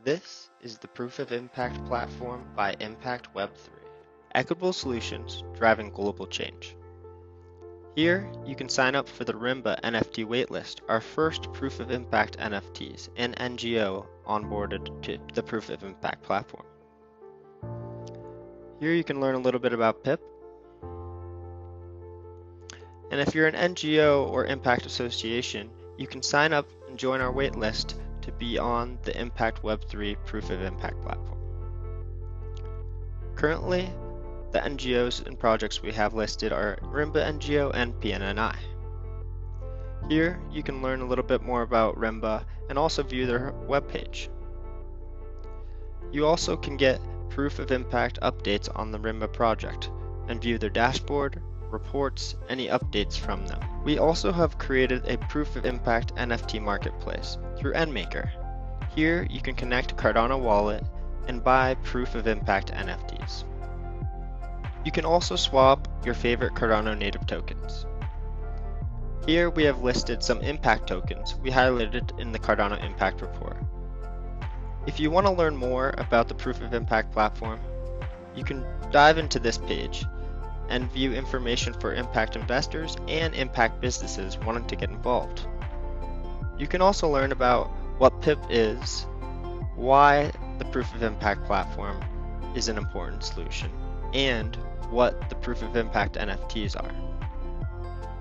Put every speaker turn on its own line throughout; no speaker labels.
This is the Proof of Impact platform by Impact Web3. Equitable solutions driving global change. Here, you can sign up for the Rimba NFT waitlist, our first Proof of Impact NFTs and NGO onboarded to the Proof of Impact platform. Here you can learn a little bit about PIP. And if you're an NGO or Impact Association, you can sign up and join our waitlist to be on the Impact Web3 Proof of Impact platform. Currently, the NGOs and projects we have listed are Rimba NGO and PNNI. Here, you can learn a little bit more about Rimba and also view their webpage. You also can get Proof of Impact updates on the Rimba project and view their dashboard, reports, any updates from them. We also have created a Proof of Impact NFT marketplace through NMaker. Here you can connect Cardano wallet and buy Proof of Impact NFTs. You can also swap your favorite Cardano native tokens. Here we have listed some impact tokens we highlighted in the Cardano Impact Report. If you want to learn more about the Proof of Impact platform, you can dive into this page and view information for impact investors and impact businesses wanting to get involved. You can also learn about what PIP is, why the Proof of Impact platform is an important solution, and what the Proof of Impact NFTs are.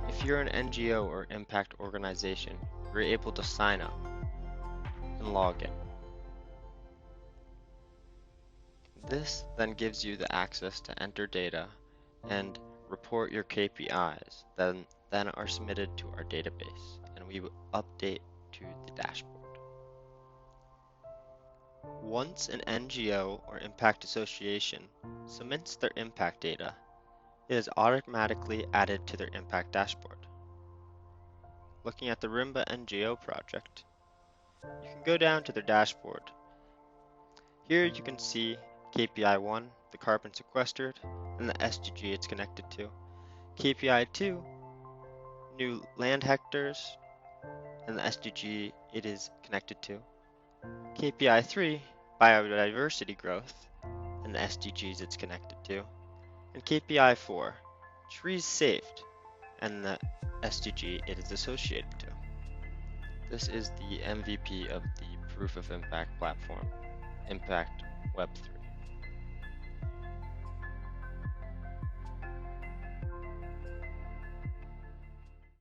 If you're an NGO or impact organization, you're able to sign up and log in. This then gives you the access to enter data and report your KPIs that then are submitted to our database, and we will update to the dashboard. Once an NGO or impact association submits their impact data, it is automatically added to their impact dashboard. Looking at the Rimba NGO project, you can go down to their dashboard. Here you can see KPI 1, the carbon sequestered, and the SDG it's connected to. KPI 2, new land hectares, and the SDG it is connected to. KPI 3, biodiversity growth, and the SDGs it's connected to. And KPI 4, trees saved, and the SDG it is associated to. This is the MVP of the Proof of Impact platform, Impact Web3.